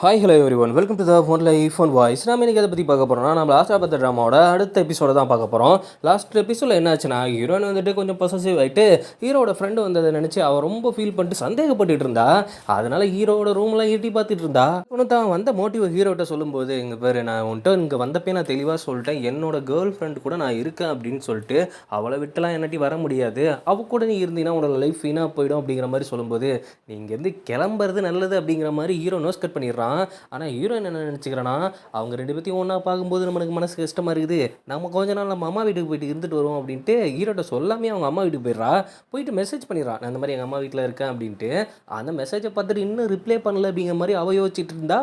Hi hello every one welcome to the phone life one voice. நம்ம இன்றைக்கி அதை பற்றி பார்க்க போகிறோம்னா நம்ம லாஸ்ட்டாக பார்த்த ட்ராமாவோட அடுத்த எபிசோட தான் பார்க்க போகிறோம். லாஸ்ட் எபிசோடில் என்ன ஆச்சுன்னா ஹீரோயின் வந்துட்டு கொஞ்சம் பொசசிவ் ஆகிட்டு ஹீரோட ஃப்ரெண்டு வந்ததை நினச்சி அவள் ரொம்ப ஃபீல் பண்ணிட்டு சந்தேகப்பட்டுட்டு இருந்தா. அதனால் ஹீரோட ரூம்லாம் எட்டி பார்த்துட்டு இருந்தா. ஒன்று தான் வந்த மோட்டிவ் ஹீரோட்ட சொல்லும்போது, எங்கள் பேர் நான் உன்ட்டு இங்கே வந்தப்பே நான் தெளிவாக சொல்லிட்டேன், என்னோட கேர்ள் ஃப்ரெண்டு கூட நான் இருக்கேன் அப்படின்னு சொல்லிட்டு. அவளை விட்டுலாம் என்னாட்டி வர முடியாது, அவள் கூட நீ இருந்தீங்கன்னா உன்னோட லைஃப் வீணாக போயிடும் அப்படிங்கிற மாதிரி சொல்லும்போது, நீ இங்கேருந்து கிளம்புறது நல்லது அப்படிங்கிற மாதிரி ஹீரோ நோஸ் கட் பண்ணிடுறான். ஆனால் ஹீரோயின் என்ன நினச்சிக்கிறேன்னா, அவங்க ரெண்டு பேர்த்தையும் ஒன்றா பார்க்கும்போது நம்மளுக்கு மனசு கஷ்டமாக இருக்குது, நம்ம கொஞ்ச நாள் நம்ம அம்மா வீட்டுக்கு போயிட்டு இருந்துட்டு வருவோம் அப்படின்ட்டு ஹீரோட்ட சொல்லாமே அவங்க அம்மா வீட்டுக்கு போயிடுறா. போயிட்டு மெசேஜ் பண்ணிடுறான், நான் இந்த மாதிரி எங்கள் அம்மா வீட்டில் இருக்கேன் அப்படின்ட்டு. அந்த மெசேஜை பார்த்துட்டு இன்னும் ரிப்ளை பண்ணல அப்படிங்கிற மாதிரி அவள் யோசிச்சுட்டு இருந்தா.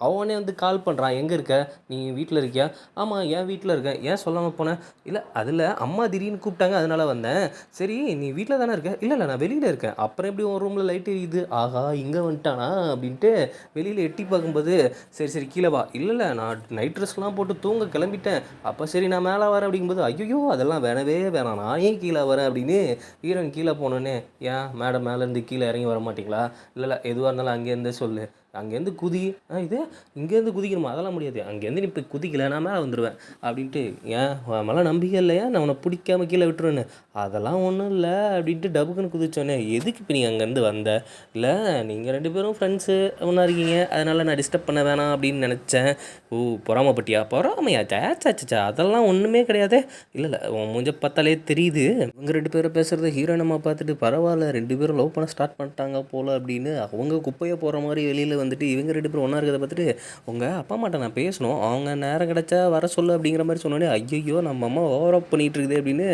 அவனே வந்து கால் பண்ணுறான், எங்கே இருக்க நீ, வீட்டில் இருக்கியா? ஆமாம் என் வீட்டில் இருக்கேன், ஏன் சொல்லாமல் போனேன்? இல்லை அதில் அம்மா திடீர்னு கூப்பிட்டாங்க அதனால் வந்தேன். சரி நீ வீட்டில் தானே இருக்க? இல்லை இல்லை நான் வெளியில் இருக்கேன். அப்புறம் எப்படி உன் ரூமில் லைட் எரியுது? ஆஹா இங்கே வந்துட்டானா அப்படின்ட்டு வெளியில் எட்டி பார்க்கும்போது, சரி சரி கீழே வா. இல்லை இல்லை நான் நைட் ட்ரெஸ்லாம் போட்டு தூங்க கிளம்பிட்டேன். அப்போ சரி நான் மேலே வரேன் அப்படிங்கும்போது, ஐயோ அதெல்லாம் வேணவே வேணாம், நான் ஏன் கீழே வரேன் அப்படின்னு. ஹீரோயின் கீழே போனோன்னே, ஏன் மேடம் மேலேருந்து கீழே இறங்கி வர மாட்டிங்களா? இல்லை இல்லை எதுவாக இருந்தாலும் அங்கேருந்தே சொல்லு, அங்கேருந்து குதி. இது இங்கேருந்து குதிக்கணுமா? அதெல்லாம் முடியாது, அங்கேருந்து நீ இப்போ குதிக்கல நான் மேலே வந்துடுவேன் அப்படின்ட்டு. ஏன் மேலே நம்பிக்கை இல்லையா நான் உன்னை பிடிக்காம கீழே விட்டுருவேன்னு? அதெல்லாம் ஒன்றும் இல்லை அப்படின்ட்டு டபுக்குன்னு குதிச்சோன்னே, எதுக்கு இப்போ நீ அங்கேருந்து வந்த? இல்லை நீங்கள் ரெண்டு பேரும் ஃப்ரெண்ட்ஸு ஒன்றா இருக்கீங்க, அதனால் நான் டிஸ்டர்ப் பண்ண வேணாம் அப்படின்னு நினச்சேன். ஓ பொறாமப்பட்டியா? பொறாமையா? சாச்சாச்சா அதெல்லாம் ஒன்றுமே கிடையாது. இல்லை இல்லை உன் மூஞ்ச பார்த்தாலே தெரியுது. இவங்க ரெண்டு பேரும் பேசுகிறத ஹீரோயினம்மா பார்த்துட்டு, பரவாயில்ல ரெண்டு பேரும் லவ் பண்ண ஸ்டார்ட் பண்ணிட்டாங்க போல் அப்படின்னு அவங்க குப்பையை போகிற மாதிரி வெளியில் வந்துட்டு இவங்க ரெண்டு பேரும் ஒன்றா இருக்கிறத பார்த்துட்டு, உங்கள் அப்பா அம்மாட்ட நான் பேசணும், அவங்க நேரம் கிடச்சா வர சொல்லு அப்படிங்கிற மாதிரி சொன்னோன்னே, ஐயோ நம்ம அம்மா ஓவர் அப் பண்ணிகிட்டு இருக்குது அப்படின்னு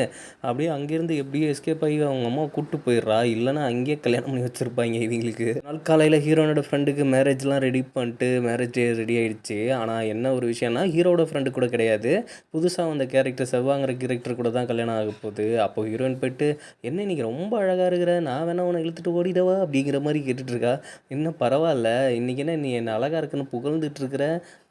அப்படியே அங்கேருந்து எப்படியோ எஸ்கேப் ஆகி அவங்க அம்மா கூப்பிட்டு போயிடுறா. இல்லைன்னா அங்கேயே கல்யாணம் பண்ணி வச்சுருப்பாங்க இவங்களுக்கு. நாள் காலையில் ஹீரோனோட ஃப்ரெண்டுக்கு மேரேஜ்லாம் ரெடி பண்ணிட்டு மேரேஜ் ரெடி ஆகிடுச்சு. ஆனால் என்ன ஒரு விஷயம்னா, ஹீரோட ஃப்ரெண்டு கூட கிடையாது, புதுசாக வந்த கேரக்டர் செவ்வாங்கிற கேரக்டர் கூட தான் கல்யாணம் ஆக போகுது. அப்போ ஹீரோயின் போய்ட்டு, என்ன இன்றைக்கி ரொம்ப அழகாக இருக்கிற, நான் வேணா உன்னை இழுத்துட்டு ஓடிடவா அப்படிங்கிற மாதிரி கேட்டுட்ருக்கா. இன்னும் பரவாயில்ல, இன்றைக்கி என்ன நீ என்ன அழகாக இருக்குன்னு புகழ்ந்துட்டு இருக்கிற?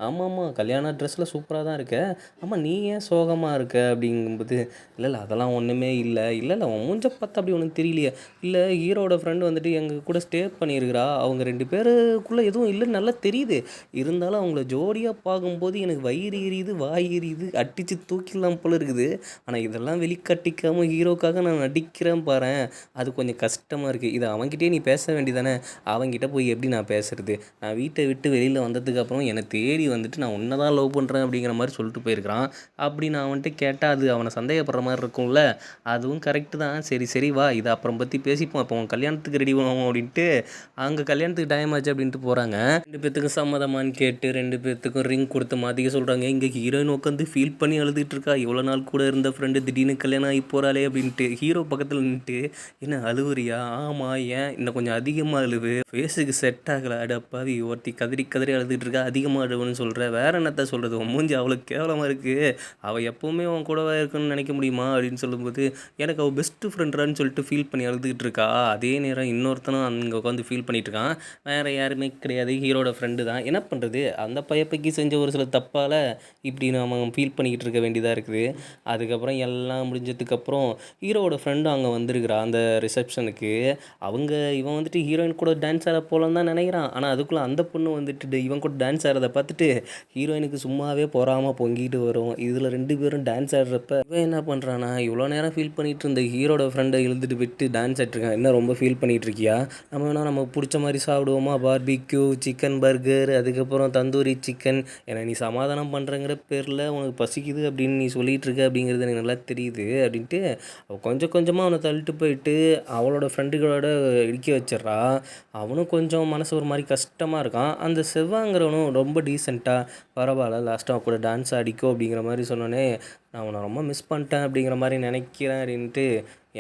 ஆமாம்மா கல்யாண ட்ரெஸ்ஸில் சூப்பராக தான் இருக்க. ஆமாம் நீ ஏன் சோகமாக இருக்க அப்படிங்கும்போது, இல்லை இல்லை அதெல்லாம் ஒன்றுமே இல்லை. இல்லை இல்லை உன் மூஞ்ச பார்த்தா அப்படி ஒன்றும் தெரியலையே. இல்லை ஹீரோட ஃப்ரெண்டு வந்துட்டு எங்கள் கூட ஸ்டே பண்ணியிருக்கிறா, அவங்க ரெண்டு பேருக்குள்ளே எதுவும் இல்லைன்னு நல்லா தெரியுது. இருந்தாலும் அவங்கள ஜோடியாக பார்க்கும்போது எனக்கு வயிறு எரியுது, வாய் எரியுது, அடித்து தூக்கிடலாம் போல இருக்குது. ஆனால் இதெல்லாம் வெளிக்காட்டிக்காமல் ஹீரோக்காக நான் நடிக்கிறேன் பாரேன், அது கொஞ்சம் கஷ்டமாக இருக்குது. இதை அவன்கிட்டே நீ பேச வேண்டியதானே? அவன்கிட்ட போய் எப்படி நான் பேசுறது? நான் வீட்டை விட்டு வெளியில் வந்ததுக்கப்புறம் என்னை தேடி வந்துட்டு நான் உன்னை தான் லவ் பண்ணுறேன் அப்படிங்கிற மாதிரி சொல்லிட்டு போயிருக்கிறான். அப்படி நான் அவன்கிட்ட கேட்டால் அது அவனை சந்தேகப்படுற மாதிரி இருக்கும்ல. அதுவும் கரெக்டு தான். சரி சரி வா இதை அப்புறம் பற்றி பேசிப்போம், இப்போ உன் கல்யாணத்துக்கு ரெடி பண்ணுவோம் அப்படின்ட்டு அங்கே கல்யாணத்துக்கு டைம் ஆச்சு அப்படின்ட்டு போகிறாங்க. ரெண்டு பேர்த்துக்கும் சம்மதமானு கேட்டு ரெண்டு பேர்த்துக்கும் ரிங் கொடுத்து மாற்றிக்க சொல்கிறாங்க. இங்கே ஹீரோயின் உட்காந்து ஃபீல் பண்ணி அழுதுட்டு இருக்கா. இவ்வளோ நாள் கூட இருந்த ஃப்ரெண்டு திடீர்னு கல்யாணம் ஆகி போகிறாளே அப்படின்ட்டு. ஹீரோ பக்கத்தில் நின்றுட்டு, என்ன அழுவுறியா? ஆமாம் ஏன் இன்னும் கொஞ்சம் அதிகமாக அழுவு, ஃபேஸுக்கு செட் ஆகலை. அடப்பாவி ஒருத்தி கதறி கதறி அழுதுட்டு இருக்கா, அதிகமாக அழுவுன்னு சொல்கிற, வேற என்னத்த சொல்கிறது, உன் மூஞ்சி அவ்வளோ கேவலமாக இருக்குது, அவள் எப்போவுமே உன் கூடவே இருக்குன்னு நினைக்க முடியுமா அப்படின்னு சொல்லும்போது, எனக்கு அவள் பெஸ்ட்டு ஃப்ரெண்டான்னு சொல்லிட்டு ஃபீல் பண்ணி அழுதுகிட்டு இருக்கா. அதே நேரம் இன்னொருத்தனும் அங்கே உட்காந்து ஃபீல் பண்ணிட்டு இருக்கான். வேறு யாருமே கிடையாது, ஹீரோட ஃப்ரெண்டு தான். என்ன பண்ணுறது, அந்த பையப்பைக்கு செஞ்ச ஒரு சில தப்பால் இப்படி நம்ம ஃபீல் பண்ணிக்கிட்டு இருக்க வேண்டியதாக இருக்குது. அதுக்கப்புறம் எல்லாம் முடிஞ்சதுக்கப்புறம் ஹீரோவோட ஃப்ரெண்டும் அங்கே வந்திருக்கிறா அந்த ரிசப்ஷனுக்கு. இவன் வந்துட்டு ஹீரோயின் கூட டான்ஸ் ஆட போகலான்னு தான் நினைக்கிறான். ஆனால் அதுக்குள்ளே அந்த பொண்ணு வந்துட்டு இவன் கூட டான்ஸ் ஆடுறதை பார்த்துட்டு ஹீரோயினுக்கு சும்மாவே பொறாமல் பொங்கிட்டு வரும். இதில் ரெண்டு பேரும் டான்ஸ் ஆடுறப்ப இவன் என்ன பண்ணுறான்னா, இவ்வளோ நேரம் ஃபீல் பண்ணிகிட்டு இருந்த ஹீரோட ஃப்ரெண்டை இழுத்துட்டு விட்டு டான்ஸ் ஆகிட்ருக்கான். என்ன ரொம்ப ஃபீல் பண்ணிகிட்டு இருக்கியா? நம்ம வேணால் நமக்கு பிடிச்ச மாதிரி சாப்பிடுவோமா, பார்பிக்யூ சிக்கன் பர்கர், அதுக்கப்புறம் தந்தூரி சிக்கன். ஏன்னா நீ சமாதானம் பண்ணுறங்கிற பேரில் உனக்கு பசிக்குது அப்படின்னு நீ சொல்லிகிட்டு இருக்க அப்படிங்கிறது எனக்கு நல்லா தெரியுது அப்படின்ட்டு அவள் கொஞ்சம் கொஞ்சமாக அவனை தள்ளிட்டு போயிட்டு அவளோட ஃப்ரெண்டுகளோட இடிக்க வச்சிட்றா. அவனும் கொஞ்சம் மனசு ஒரு மாதிரி கஷ்டமாக இருக்கான். அந்த செவ்வாங்கிறவனும் ரொம்ப டீசெண்டாக, பரவாயில்ல லாஸ்ட்டாக அவன் கூட டான்ஸ் ஆடிக்கோ அப்படிங்கிற மாதிரி சொன்னோன்னே, நான் உன்னை ரொம்ப மிஸ் பண்ணிட்டேன் அப்படிங்கிற மாதிரி நினைக்கிறேன் அப்படின்ட்டு,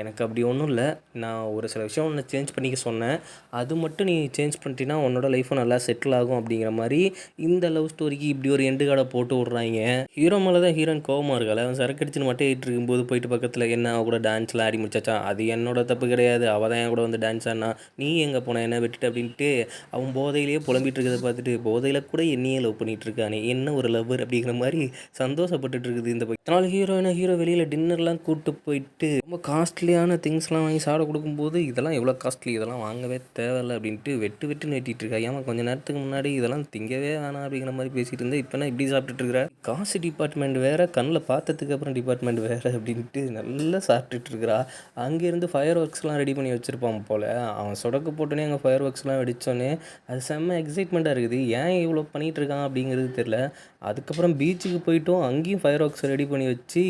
எனக்கு அப்படி ஒன்றும் இல்லை, நான் ஒரு சில விஷயம் ஒன்று சேஞ்ச் பண்ணிக்க சொன்னேன், அது மட்டும் நீ சேஞ்ச் பண்ணிட்டீன்னா உன்னோட லைஃப்பும் நல்லா செட்டில் ஆகும் அப்படிங்கிற மாதிரி இந்த லவ் ஸ்டோரிக்கு இப்படி ஒரு எண்டு கார்டை போட்டு விட்றாங்க. ஹீரோ மேலே தான் ஹீரோயின் கோவமாக இருக்காள். அவன் சரக்கு அடிச்சுன்னு மட்டும் ஏறிட்டு இருக்கும்போது போயிட்டு பக்கத்தில், என்ன அவ கூட டான்ஸ்லாம் ஆடி முடிச்சாச்சா? அது என்னோட தப்பு கிடையாது, அவள் தான் என் கூட வந்து டான்ஸ் ஆடினா, நீ எங்கே போன என்ன விட்டுட்டு அப்படின்ட்டு அவன் போதையிலேயே புலம்பிகிட்டு இருக்கிறத பார்த்துட்டு, போதையில் கூட என்னையே லவ் பண்ணிகிட்டு இருக்கானே, என்ன ஒரு லவ்வர் அப்படிங்கிற மாதிரி சந்தோஷப்பட்டுட்டு இருக்குது இந்த நாள் ஹீரோ வெளியில் டின்னர்லாம் கூப்பிட்டு போயிட்டு ரொம்ப காஸ்ட்லியான திங்ஸ்லாம் வாங்கி சாப்பிட கொடுக்கும்போது இதெல்லாம் எவ்வளோ காஸ்ட்லி, இதெல்லாம் வாங்கவே தேவையில்ல அப்படின்ட்டு வெட்டு வெட்டிட்டு இருக்கா. ஏமா கொஞ்சம் நேரத்துக்கு முன்னாடி இதெல்லாம் திங்கவே வேணாம் அப்படிங்கிற மாதிரி பேசிட்டு இருந்தேன், இப்போ இப்படி சாப்பிட்டுட்டு இருக்கிற. காசு டிபார்ட்மெண்ட் வேறு, கண்ணில் பார்த்ததுக்கு அப்புறம் டிபார்ட்மெண்ட் வேறு அப்படின்ட்டு நல்லா சாப்பிட்டுட்டு இருக்கிறா. அங்கேருந்து ஃபயர் ஒர்க்ஸ்லாம் ரெடி பண்ணி வச்சுருப்பான் போல். அவன் சொடக்கு போட்டோன்னே அங்கே ஃபயர் ஒர்க்ஸ்லாம் வெடித்தோன்னே அது செம்ம எக்ஸைட்மெண்ட்டாக இருக்குது. ஏன் இவ்வளோ பண்ணிகிட்டு இருக்கான் அப்படிங்கிறது தெரில. அதுக்கப்புறம் பீச்சுக்கு போயிட்டோம், அங்கேயும் ஃபயர் ஒர்க்ஸ் ரெடி பண்ணி வச்சு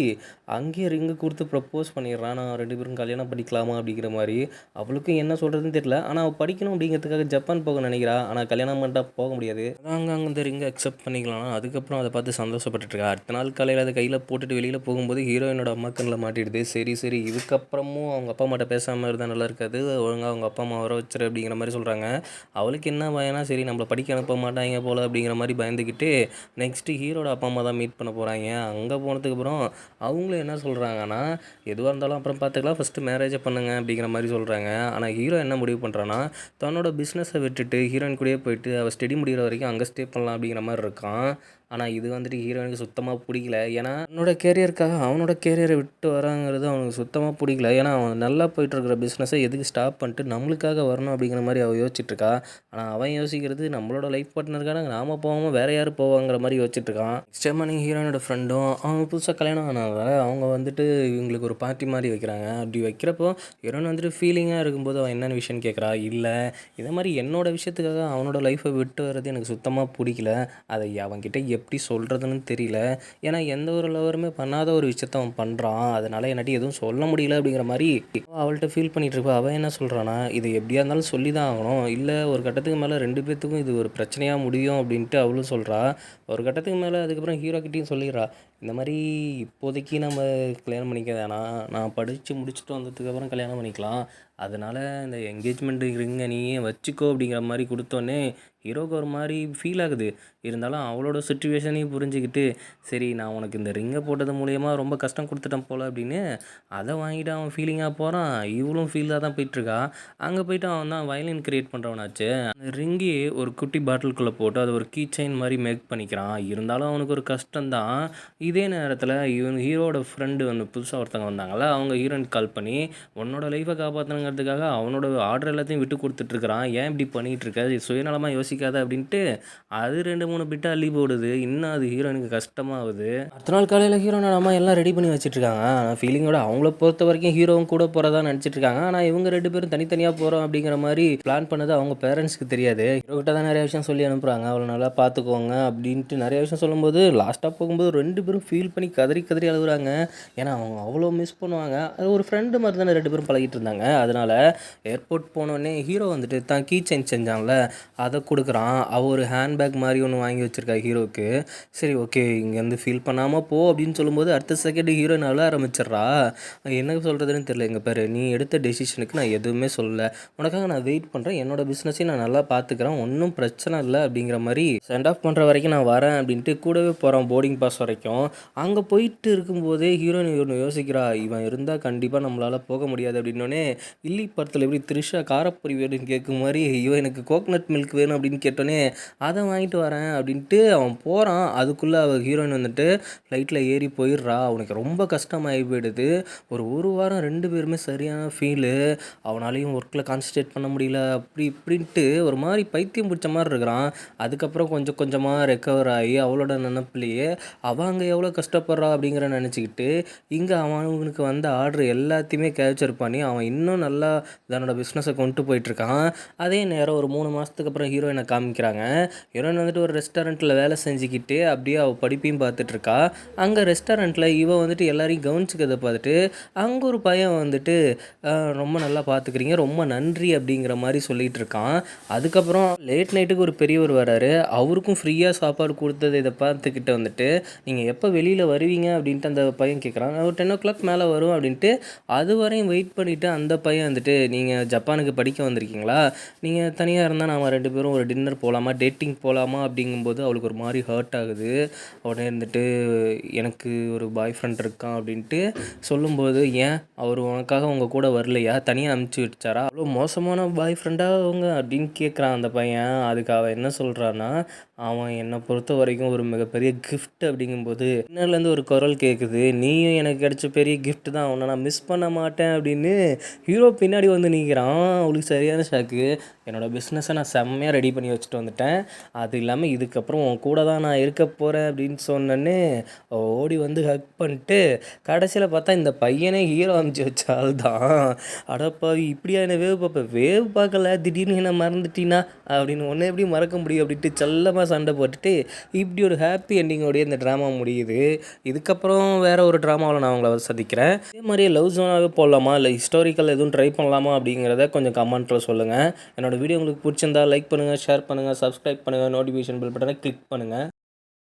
அங்கேயும் ரிங்கு கொடுத்து ப்ரப்போஸ் பண்ணிடுறான். நான் 2 பேரும் கல்யாணம் பண்ணிக்கலாமா அப்படிங்கிற மாதிரி. அவளுக்கும் என்ன சொல்கிறதுன்னு தெரியல. ஆனால் அவள் படிக்கணும் அப்படிங்கிறதுக்காக ஜப்பான் போக நினைக்கிறா. ஆனால் கல்யாணம் பண்ணிட்டா போக முடியாது. அங்கே அந்த ரிங்கை அக்செப்ட் பண்ணிக்கலாம். அதுக்கப்புறம் அதை பார்த்து சந்தோஷப்பட்டுருக்கா. அடுத்த நாள் காலையில் அதை கையில் போட்டுட்டு வெளியில் போகும்போது ஹீரோயினோட அம்மா கண்ணில் மாட்டிடுது. சரி இதுக்கப்புறமும் அவங்க அப்பா அம்மாட்ட பேசாமல் இருந்தால் நல்லா இருக்காது, ஒழுங்காக அவங்க அப்பா அம்மா வர வச்சிரு அப்படிங்கிற மாதிரி சொல்கிறாங்க. அவளுக்கு என்ன பயனா, சரி நம்மளை படிக்க அனுப்ப மாட்டாங்க போல் அப்படிங்கிற மாதிரி பயந்துக்கிட்டு நெக்ஸ்ட்டு ஹீரோட அப்பா அம்மா தான் மீட் பண்ண போகிறாங்க. அங்கே போனதுக்கப்புறம் அவங்களும் என்ன சொல்கிறாங்கன்னா, எதுவாக இருந்தாலும் அப்புறம் பார்த்துக்கலாம், ஃபஸ்ட்டு மேரேஜை பண்ணுங்க அப்படிங்கிற மாதிரி சொல்கிறாங்க. ஆனால் ஹீரோ என்ன முடிவு பண்ணுறான்னா, தன்னோட பிஸ்னஸை விட்டுட்டு ஹீரோயின் கூடயே போயிட்டு அவள் ஸ்டடி முடிகிற வரைக்கும் அங்கே ஸ்டே பண்ணலாம் அப்படிங்கிற மாதிரி இருக்கான். ஆனால் இது வந்துட்டு ஹீரோயினுக்கு சுத்தமாக பிடிக்கல. ஏன்னா அவனோட கேரியருக்காக அவனோட கேரியரை விட்டு வராங்கிறது அவனுக்கு சுத்தமாக பிடிக்கல. ஏன்னா அவன் நல்லா போயிட்டுருக்கிற பிஸ்னஸை எதுக்கு ஸ்டாப் பண்ணிட்டு நம்மளுக்காக வரணும் அப்படிங்கிற மாதிரி அவள் யோசிச்சுட்ருக்கா. ஆனால் அவன் யோசிக்கிறது நம்மளோட லைஃப் பார்ட்னருக்கான நாம் போகாமல் வேறு யார் போவாங்கிற மாதிரி யோசிச்சுட்ருக்கான். நெக்ஸ்ட் மார்னிங் ஹீரோயினோட ஃப்ரெண்டும் அவங்க புதுசாக கல்யாணம் ஆனவங்க, அவங்க வந்துட்டு இவங்களுக்கு ஒரு பார்ட்டி மாதிரி வைக்கிறாங்க. அப்படி வைக்கிறப்போ ஹீரோயின் வந்துட்டு ஃபீலிங்காக இருக்கும்போது அவன் என்னென்ன விஷயம்னு கேட்குறா. இல்லை, இதை மாதிரி என்னோட விஷயத்துக்காக அவனோட லைஃப்பை விட்டு வர்றது எனக்கு சுத்தமாக பிடிக்கல, அதை அவன்கிட்ட எப்படி சொல்கிறதுன்னு தெரியல. ஏன்னா எந்த ஒரு லவருமே பண்ணாத ஒரு விஷயத்த அவன் பண்ணுறான், அதனால் என்னாட்டி எதுவும் சொல்ல முடியல அப்படிங்கிற மாதிரி அவள்கிட்ட ஃபீல் பண்ணிகிட்டு இருப்பா. அவன் என்ன சொல்கிறான்னா, இது எப்படியா இருந்தாலும் சொல்லி தான் ஆகணும், இல்லை ஒரு கட்டத்துக்கு மேலே 2 பேர்த்துக்கும் இது ஒரு பிரச்சனையாக முடியும் அப்படின்ட்டு அவளும் சொல்கிறா. ஒரு கட்டத்துக்கு மேலே அதுக்கப்புறம் ஹீரோக்கிட்டையும் சொல்லிடுறா, இந்த மாதிரி இப்போதைக்கு நம்ம கல்யாணம் பண்ணிக்க வேணாம், நான் படித்து முடிச்சுட்டு வந்ததுக்கப்புறம் கல்யாணம் பண்ணிக்கலாம், அதனால் இந்த என்கேஜ்மெண்ட் ரிங்கை நீயே வச்சுக்கோ அப்படிங்கிற மாதிரி கொடுத்தோன்னே ஹீரோவுக்கு ஒரு மாதிரி ஃபீல் ஆகுது. இருந்தாலும் அவளோட சுச்சுவேஷனையும் புரிஞ்சுக்கிட்டு, சரி நான் உனக்கு இந்த ரிங்கை போட்டது மூலயமா ரொம்ப கஷ்டம் கொடுத்துட்டேன் போல் அப்படின்னு அதை வாங்கிட்டு அவன் ஃபீலிங்காக போகிறான். இவளும் ஃபீலாக தான் போயிட்டுருக்கா. அங்கே போயிட்டு அவன் தான் வயலின் கிரியேட் பண்ணுறவனாச்சு. அந்த ரிங்கி ஒரு குட்டி பாட்டிலுக்குள்ளே போட்டு அது ஒரு கீ செயின் மாதிரி மேக் பண்ணிக்கிறான். இருந்தாலும் அவனுக்கு ஒரு கஷ்டம்தான். இதே நேரத்தில் இவன் ஹீரோட ஃப்ரெண்டு வந்து புதுசாக ஒருத்தவங்க வந்தாங்கள்ல, அவங்க ஹீரோயின் கால் பண்ணி உன்னோட லைஃப்பை காப்பாற்றணுங்கிறதுக்காக அவனோட ஆர்டர் எல்லாத்தையும் விட்டு கொடுத்துட்ருக்குறான், ஏன் இப்படி பண்ணிகிட்ருக்க, சுயநலமாக யோசிக்காத அப்படின்ட்டு அது 2-3 பிட்டு அள்ளி போடுது. இன்னும் அது ஹீரோயினுக்கு கஷ்டமாகுது. அடுத்த நாள் காலையில் ஹீரோனோட அம்மா எல்லாம் ரெடி பண்ணி வச்சுட்ருக்காங்க. ஆனால் ஃபீலிங்கோட அவங்கள பொறுத்த வரைக்கும் ஹீரோவும் கூட போகிறதா நினச்சிட்ருக்காங்க. ஆனால் இவங்க 2 பேரும் தனித்தனியாக போகிறோம் அப்படிங்கிற மாதிரி பிளான் பண்ணது அவங்க பேரண்ட்ஸ்க்கு தெரியாது. ஹீரோக்கிட்ட தான் நிறைய விஷயம் சொல்லி அனுப்புகிறாங்க, அவளை நல்லா பார்த்துக்கோங்க அப்படின்ட்டு நிறைய விஷயம் சொல்லும்போது லாஸ்ட்டாக போகும்போது 2 பேரும் ஃபீல் பண்ணி கதறி கதறி அழுகுறாங்க. ஏன்னா அவங்க அவ்வளோ மிஸ் பண்ணுவாங்க. அது ஒரு ஃப்ரெண்டு மாதிரி தானே 2 பேரும் பழகிட்டு இருந்தாங்க. அதனால் ஏர்போர்ட் போனோடனே ஹீரோ வந்துட்டு தான் கீ செயின் செஞ்சான்ல அதை கொடுக்குறான். அவள் ஒரு ஹேண்ட்பேக் மாதிரி ஒன்று வாங்கி வச்சுருக்கா ஹீரோவுக்கு. சரி ஓகே இங்கேருந்து ஃபீல் பண்ணாமல் போ அப்படின்னு சொல்லும்போது அடுத்த செகண்ட் ஹீரோயின் அழ ஆரம்பிச்சிட்றா. என்ன சொல்கிறதுன்னு தெரியல. எங்கள் பேர் நீ எடுத்த டெசிஷனுக்கு நான் எதுவுமே சொல்லலை, உனக்காக நான் வெயிட் பண்ணுறேன், என்னோட பிஸ்னஸையும் நான் நல்லா பார்த்துக்கிறேன், ஒன்றும் பிரச்சனை இல்லை அப்படிங்கிற மாதிரி சென்ட் ஆஃப் பண்ணுற வரைக்கும் நான் வரேன் அப்படின்ட்டு கூடவே போகிறான் போர்டிங் பாஸ் வரைக்கும். அங்கே போயிட்டு இருக்கும்போதே ஹீரோயின் ஒன்று யோசிக்கிறா, இவன் இருந்தால் கண்டிப்பாக நம்மளால் போக முடியாது அப்படின்னோடனே இல்லி படத்தில் எப்படி த்ரிஷா காரப்பொரி வேணும்னு கேட்கும் மாதிரி இவன் எனக்கு கோகனட் மில்க் வேணும் அப்படின்னு கேட்டோன்னே அதை வாங்கிட்டு வரேன் அப்படின்ட்டு அவன் போகிறான். அதுக்குள்ளே அவள் ஹீரோயின் வந்துட்டு ஃப்ளைட்டில் ஏறி போயிடுறா. அவனுக்கு ரொம்ப கஷ்டமாகி போயிடுது. ஒரு வாரம் 2 பேருமே சரியான ஃபீலு. அவனாலையும் ஒர்க்கில் கான்சன்ட்ரேட் பண்ண முடியல, அப்படி இப்படின்ட்டு ஒரு மாதிரி பைத்தியம் பிடிச்ச மாதிரி இருக்கிறான். அதுக்கப்புறம் கொஞ்சம் கொஞ்சமாக ரெக்கவர் ஆகி அவளோட நினப்பிலேயே அவள் அங்கே எவ்வளோ கஷ்டப்படுறா அப்படிங்கிற நினச்சிக்கிட்டு இங்கே அவனுக்கு வந்த ஆர்டர் எல்லாத்தையுமே கேப்சர் பண்ணி அவன் இன்னும் நல்லா தன்னோட பிஸ்னஸை கொண்டு போயிட்டுருக்கான். அதே நேரம் ஒரு 3 மாதத்துக்கு அப்புறம் ஹீரோயினை காமிக்கிறாங்க. ஹீரோயின் வந்துட்டு ஒரு ரெஸ்டாரண்ட்டில் வேலை செஞ்சுக்கிட்டு அப்படியே அவள் படிப்பையும் பார்த்துட்ருக்கா. அங்கே ரெஸ்டாரண்ட்டில் இவள் வந்துட்டு எல்லாரையும் கவனிச்சிக்கிறத பார்த்துட்டு அங்கே ஒரு பையன் வந்துட்டு ரொம்ப நல்லா பார்த்துக்கிறீங்க, ரொம்ப நன்றி அப்படிங்கிற மாதிரி சொல்லிகிட்டு இருக்கான். அதுக்கப்புறம் லேட் நைட்டுக்கு ஒரு பெரியவர் வராரு. அவருக்கும் ஃப்ரீயாக சாப்பாடு கொடுத்தது இதை பார்த்துக்கிட்டு வந்துட்டு நீங்கள் எப்போ வெளியில் வருவீங்க அப்படின்ட்டு அந்த பையன் கேட்குறான். ஒரு 10 o'clock மேலே வரும் அப்படின்ட்டு அது வரையும் வெயிட் பண்ணிவிட்டு அந்த பையன் வந்துட்டு நீங்கள் ஜப்பானுக்கு படிக்க வந்திருக்கீங்களா, நீங்கள் தனியாக இருந்தால் நாம் 2 பேரும் ஒரு டின்னர் போகலாமா, டேட்டிங் போகலாமா அப்படிங்கும்போது அவளுக்கு ஒரு மாதிரி ஹர்ட் ஆகுது. உடனே இருந்துட்டு எனக்கு ஒரு பாய் ஃப்ரெண்ட் இருக்கான் அப்படின்ட்டு சொல்லும்போது, ஏன் அவர் உனக்காக உங்கள் கூட வரலையா, தனியாக அனுப்பிச்சி வச்சாரா, அவ்வளோ மோசமான பாய் ஃப்ரெண்டாக அவங்க அப்படின்னு கேட்குறான் அந்த பையன். அதுக்கு அவன் என்ன சொல்கிறான்னா, அவன் என்னை பொறுத்த வரைக்கும் ஒரு மிகப்பெரிய கிஃப்ட் அப்படிங்கும்போது இன்னர்லேருந்து ஒரு குரல் கேட்குது, நீயும் எனக்கு கிடைச்ச பெரிய கிஃப்ட் தான், உன்னை நான் மிஸ் பண்ண மாட்டேன் அப்படின்னு ஹீரோ பின்னாடி வந்து நிற்கிறான். அவளுக்கு சரியான ஷாக்கு. என்னோடய பிஸ்னஸை நான் செம்மையாக ரெடி பண்ணி வச்சுட்டு வந்துட்டேன், அது இல்லாமல் இதுக்கப்புறம் உன் கூட தான் நான் இருக்க போகிறேன் அப்படின்னு சொன்னோன்னே ஓடி வந்து ஹக் பண்ணிட்டு கடைசியில் பார்த்தா இந்த பையனே ஹீரோ அனுப்பிச்சி வச்ச ஆள் தான். அடப்பாவி, இப்படியா என்ன வேவ் பார்ப்பேன், வேவ் பார்க்கல திடீர்னு என்ன மறந்துட்டீனா அப்படின்னு, ஒன்று எப்படி மறக்க முடியும் அப்படின்ட்டு செல்லமாக சண்டை போட்டுட்டு இப்படி ஒரு ஹாப்பி எண்டிங்கோடய இந்த ட்ராமா முடியுது. இதுக்கப்புறம் வேறு ஒரு ட்ராமாவில் நான் உங்களை சந்திக்கிறேன். இதே மாதிரியே லவ் ஜோனாகவே போடலாமா, இல்லை ஹிஸ்டாரிக்கல் எதுவும் ட்ரை பண்ணலாமா அப்படிங்கிறத கொஞ்சம் கமெண்ட்டில் சொல்லுங்கள். என்னோடய வீடியோ உங்களுக்கு பிடிச்சிருந்தா லைக் பண்ணுங்கள், ஷேர் பண்ணுங்கள், சப்ஸ்கிரைப் பண்ணுங்கள், நோட்டிஃபிகேஷன் பெல் பட்டனை கிளிக் பண்ணுங்கள்.